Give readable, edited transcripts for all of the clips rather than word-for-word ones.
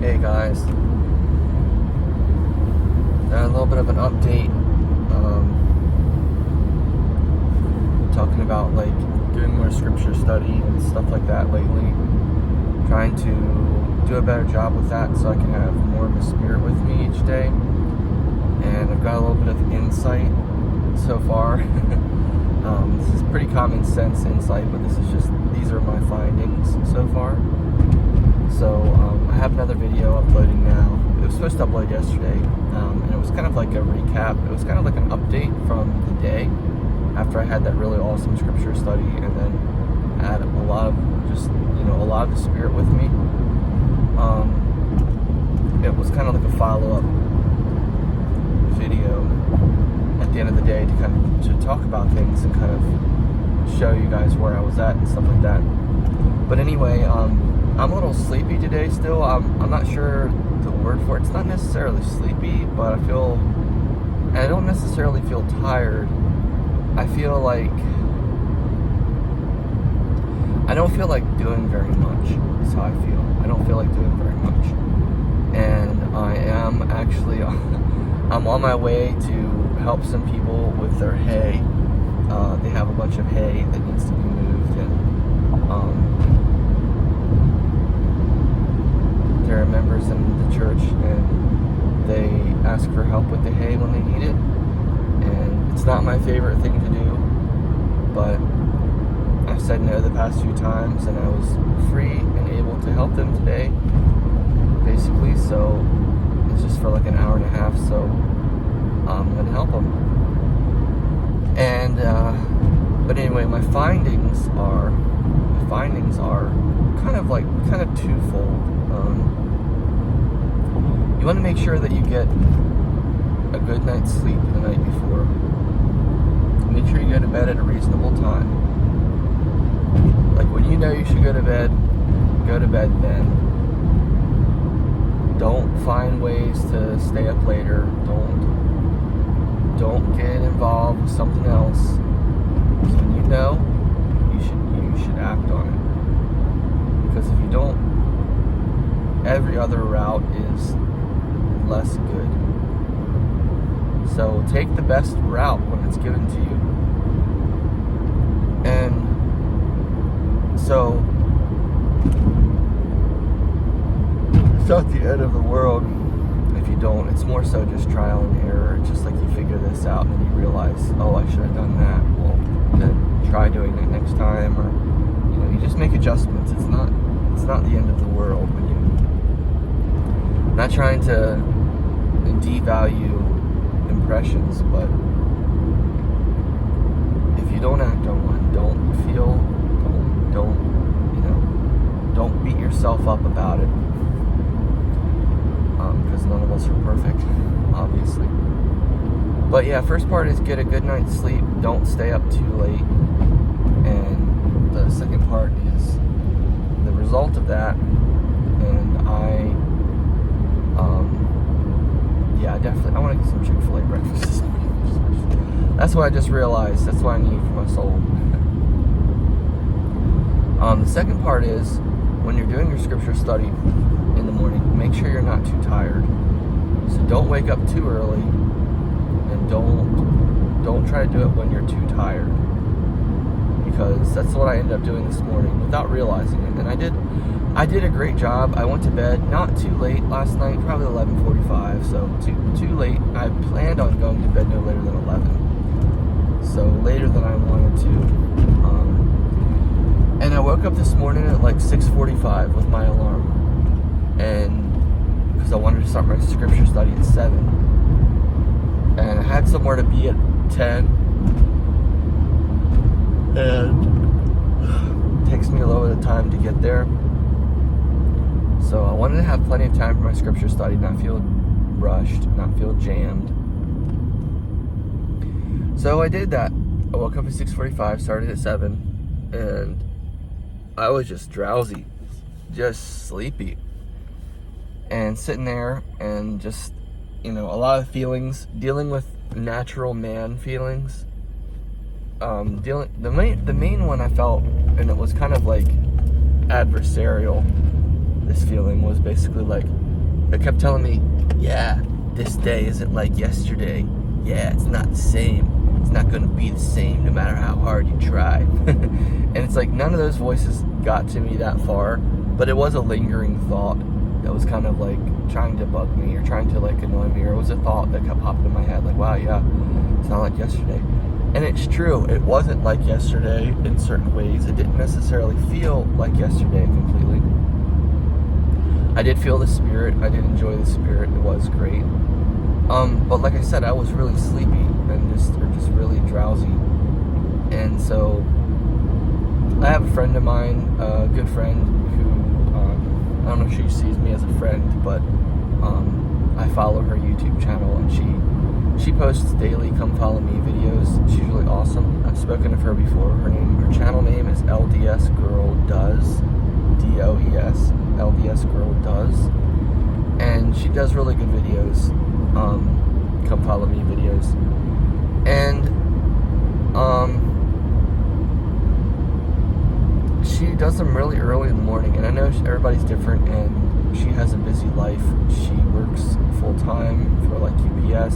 Hey guys, a little bit of an update, talking about like doing more scripture study and stuff like that lately, trying to do a better job with that so I can have more of the Spirit with me each day, and I've got a little bit of insight so far. This is pretty common sense insight, but these are my findings so far. So I have another video uploading now. It was supposed to upload yesterday, and it was kind of like a recap. It was kind of like an update from the day after I had that really awesome scripture study, and then had a lot of the Spirit with me. It was kind of like a follow-up video at the end of the day to talk about things and kind of show you guys where I was at and stuff like that. But anyway, I'm a little sleepy today still. I'm not sure the word for it. It's not necessarily sleepy, but I don't necessarily feel tired. I don't feel like doing very much. That's how I feel. I don't feel like doing very much. And I am actually, I'm on my way to help some people with their hay. They have a bunch of hay that needs to be moved, and there are members in the church, and they ask for help with the hay when they need it. And it's not my favorite thing to do, but I've said no the past few times, and I was free and able to help them today, basically. So it's just for like an hour and a half, so I'm gonna help them. And but anyway, my findings are kind of twofold. You want to make sure that you get a good night's sleep the night before. Make sure you go to bed at a reasonable time. Like when you know you should go to bed then. Don't find ways to stay up later. Don't get involved with something else. Because when you know, you should act on it. Because if you don't, every other route is less good. So take the best route when it's given to you. And so it's not the end of the world if you don't. It's more so just trial and error. It's just like you figure this out and then you realize, oh, I should have done that. Well, then try doing that next time, or you just make adjustments. It's not the end of the world when I'm not trying to devalue impressions, but if you don't act on one, don't beat yourself up about it, because none of us are perfect, obviously. But yeah, first part is get a good night's sleep. Don't stay up too late. And the second part is the result of that. And I want to get some Chick-fil-A breakfast this morning. That's what I just realized. That's what I need for my soul. The second part is when you're doing your scripture study in the morning, make sure you're not too tired. So don't wake up too early, and don't try to do it when you're too tired, because that's what I ended up doing this morning without realizing it. And I did a great job. I went to bed not too late last night, probably 11:45, so too late. I planned on going to bed no later than 11, so later than I wanted to. And I woke up this morning at like 6:45 with my alarm, and because I wanted to start my scripture study at 7, and I had somewhere to be at 10, and it takes me a little bit of time to get there. So I wanted to have plenty of time for my scripture study, not feel rushed, not feel jammed. So I did that. I woke up at 6:45, started at 7, and I was just drowsy, just sleepy, and sitting there and just, a lot of feelings, dealing with natural man feelings. The main one I felt, and it was kind of like adversarial. This feeling was basically like, It kept telling me, yeah, this day isn't like yesterday. Yeah, it's not the same. It's not going to be the same no matter how hard you try. And it's like none of those voices got to me that far, but it was a lingering thought that was kind of like trying to bug me or trying to like annoy me, or it was a thought that kept popping in my head like, wow, yeah, it's not like yesterday. And it's true, it wasn't like yesterday in certain ways. It didn't necessarily feel like yesterday completely. I did feel the Spirit, I did enjoy the Spirit, it was great. But like I said, I was really sleepy and just really drowsy. And so I have a friend of mine, a good friend, who, I don't know if she sees me as a friend, but I follow her YouTube channel, and she posts daily Come Follow Me videos. She's really awesome. I've spoken of her before. Her channel name is LDS Girl Does, DOES, LDS Girl Does. And she does really good videos, Come Follow Me videos. And she does them really early in the morning, and I know everybody's different, and she has a busy life. She works full-time for like UPS,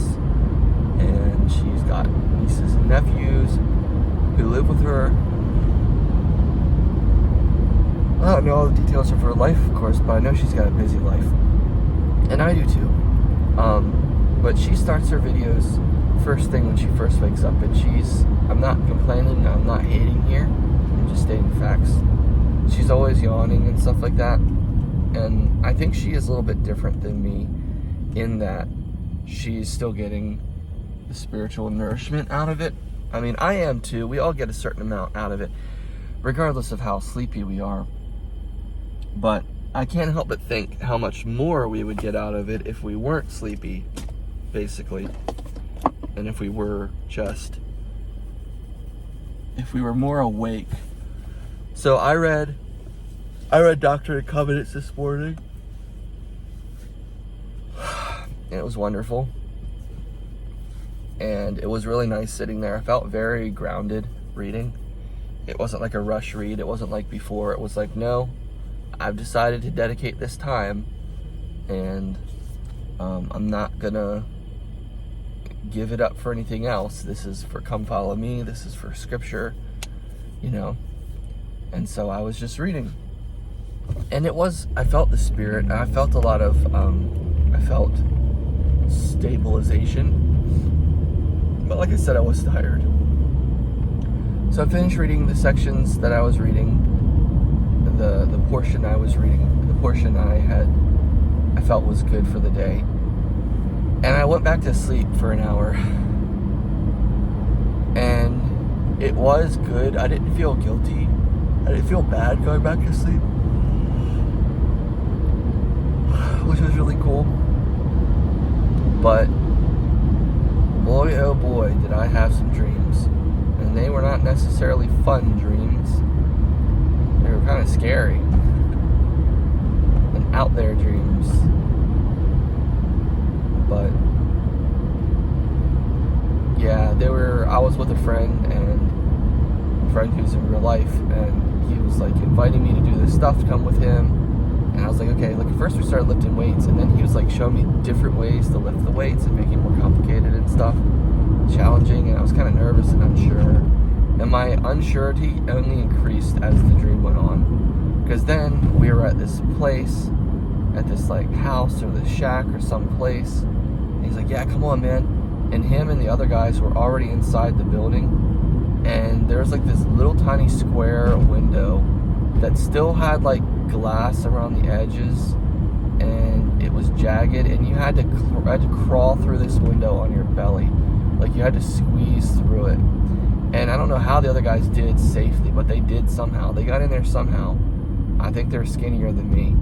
and she's got nieces and nephews who live with her. I don't know all the details of her life, of course, but I know she's got a busy life, and I do too. But she starts her videos first thing when she first wakes up, and I'm not complaining, I'm not hating here, I'm just stating facts. She's always yawning and stuff like that, and I think she is a little bit different than me in that she's still getting the spiritual nourishment out of it. I mean, I am too. We all get a certain amount out of it, regardless of how sleepy we are. But I can't help but think how much more we would get out of it if we weren't sleepy, basically. And if we were more awake. So I read Doctrine and Covenants this morning, and it was wonderful. And it was really nice sitting there. I felt very grounded reading. It wasn't like a rush read. It wasn't like before. It was like, no, I've decided to dedicate this time, and I'm not gonna give it up for anything else. This is for Come Follow Me. This is for scripture, you know. And so I was just reading, and I felt the Spirit, and I felt a lot of I felt stabilization, but like I said, I was tired. So I finished reading the sections that I was reading, the portion I was reading, the portion I felt was good for the day. And I went back to sleep for an hour. And it was good. I didn't feel guilty. I didn't feel bad going back to sleep, which was really cool. But boy, oh boy, did I have some dreams. And they were not necessarily fun dreams. They were kind of scary and out there dreams. But yeah, I was with a friend who's in real life, and he was like inviting me to do this stuff to come with him. And I was like, okay, like at first we started lifting weights, and then he was like showing me different ways to lift the weights and making it more complicated and stuff, challenging, and I was kind of nervous and unsure. And my unsurety only increased as the dream went on, because then we were at this place, at this like house or this shack or some place, and he's like, yeah, come on, man. And him and the other guys were already inside the building, and there was like this little tiny square window that still had like glass around the edges, and it was jagged, and you had to crawl through this window on your belly, like you had to squeeze through it. And I don't know how the other guys did safely, but they did somehow. They got in there somehow. I think they're skinnier than me,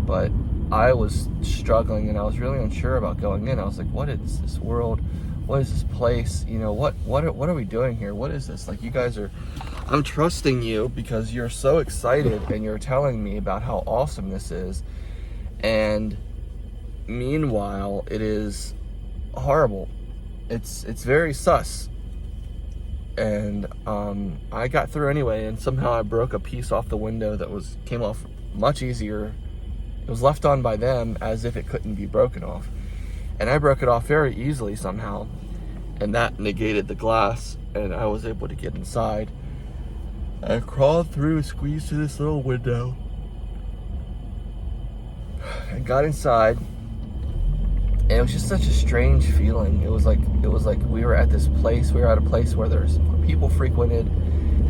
but I was struggling, and I was really unsure about going in. I was like, what is this world? What is this place? You know, what are we doing here? What is this? Like, you guys are, I'm trusting you because you're so excited and you're telling me about how awesome this is. And meanwhile, it is horrible. It's very sus. And I got through anyway, and somehow I broke a piece off the window that came off much easier It was left on by them as if it couldn't be broken off. And I broke it off very easily somehow. And that negated the glass, and I was able to get inside. I crawled through, squeezed through this little window, and got inside. And it was just such a strange feeling. It was like we were at this place. We were at a place where there's people frequented.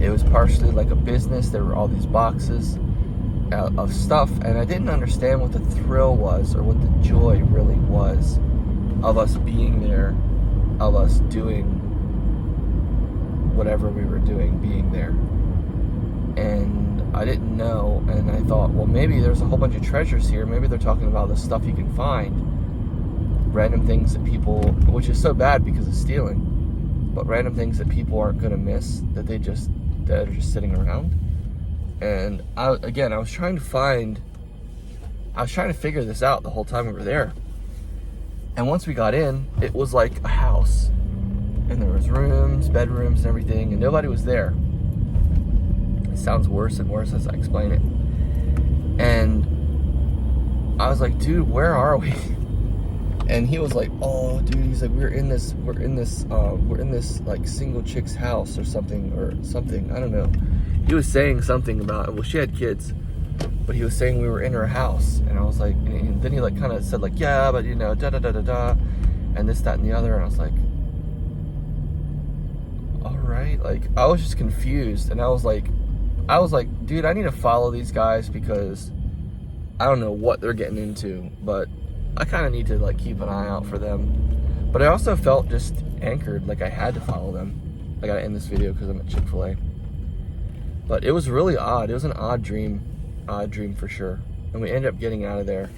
It was partially like a business. There were all these boxes of stuff, and I didn't understand what the thrill was or what the joy really was of us being there, of us doing whatever we were doing, being there. And I didn't know, and I thought, well, maybe there's a whole bunch of treasures here. Maybe they're talking about the stuff you can find, random things that people, which is so bad because of stealing, but random things that people aren't going to miss, that are just sitting around. And I was trying to figure this out the whole time we were there. And once we got in, it was like a house, and there was rooms, bedrooms, and everything, and nobody was there. It sounds worse and worse as I explain it. And I was like, dude, where are we? And he was like, oh, dude, he's like, we're in this like single chick's house or something. I don't know. He was saying something about, well, she had kids, but he was saying we were in her house. And I was like, and then he like kind of said like, yeah, but you know, da da da da da, and this, that, and the other. And I was like, all right. Like, I was just confused. And I was like, dude, I need to follow these guys because I don't know what they're getting into, but I kind of need to like keep an eye out for them. But I also felt just anchored, like I had to follow them. I gotta end this video because I'm at Chick-fil-A. But it was really odd. It was an odd dream for sure. And we ended up getting out of there.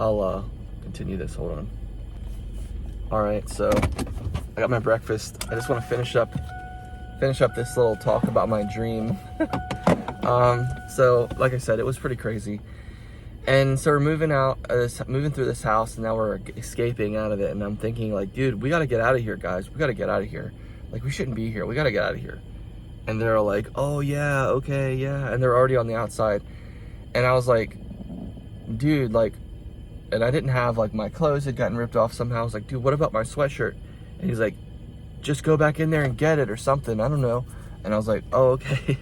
I'll continue this, hold on. All right, so I got my breakfast. I just want to finish up this little talk about my dream. So like I said, it was pretty crazy. And so we're moving through this house, and now we're escaping out of it. And I'm thinking like, dude, we got to get out of here, guys. We got to get out of here. Like, we shouldn't be here. We got to get out of here. And they're like, oh yeah, okay, yeah. And they're already on the outside. And I was like, dude, like, and I didn't have, like, my clothes had gotten ripped off somehow. I was like, dude, what about my sweatshirt? And he's like, just go back in there and get it or something. I don't know. And I was like, oh, okay.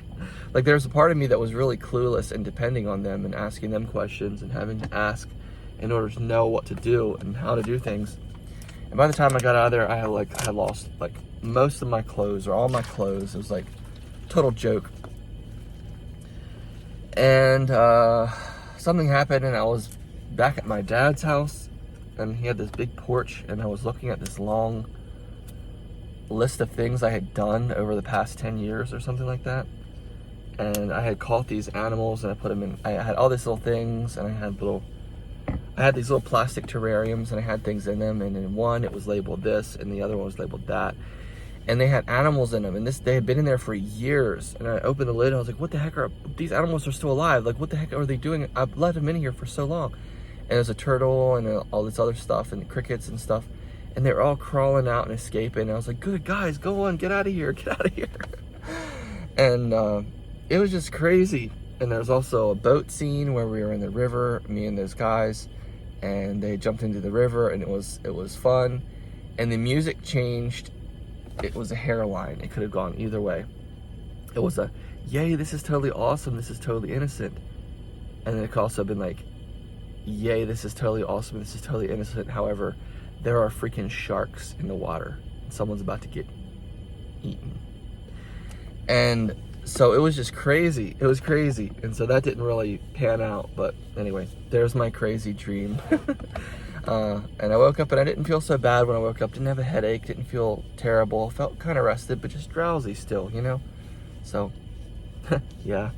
Like, there's a part of me that was really clueless and depending on them and asking them questions and having to ask in order to know what to do and how to do things. And by the time I got out of there, I had lost, like, most of my clothes or all my clothes. It was like total joke. And something happened, and I was back at my dad's house, and he had this big porch, and I was looking at this long list of things I had done over the past 10 years or something like that. And I had caught these animals, and I put them in, I had all these little things, and I had these little plastic terrariums, and I had things in them, and in one it was labeled this, and the other one was labeled that. And they had animals in them, and they had been in there for years. And I opened the lid, and I was like, what the heck these animals are still alive? Like, what the heck are they doing? I've let them in here for so long. And there's a turtle and all this other stuff, and crickets and stuff. And they were all crawling out and escaping. And I was like, good, guys, go on, get out of here, get out of here. And it was just crazy. And there was also a boat scene where we were in the river, me and those guys. And they jumped into the river, and it was fun. And the music changed. It was a hairline. It could have gone either way. It was a, yay, this is totally awesome. This is totally innocent. And then it could also have been like, yay, this is totally awesome. This is totally innocent. However, there are freaking sharks in the water. And someone's about to get eaten. And so it was just crazy. It was crazy. And so that didn't really pan out. But anyway, there's my crazy dream. And I woke up, and I didn't feel so bad when I woke up. Didn't have a headache, didn't feel terrible. Felt kind of rested, but just drowsy still, you know? So, yeah,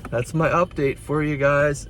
that's my update for you guys.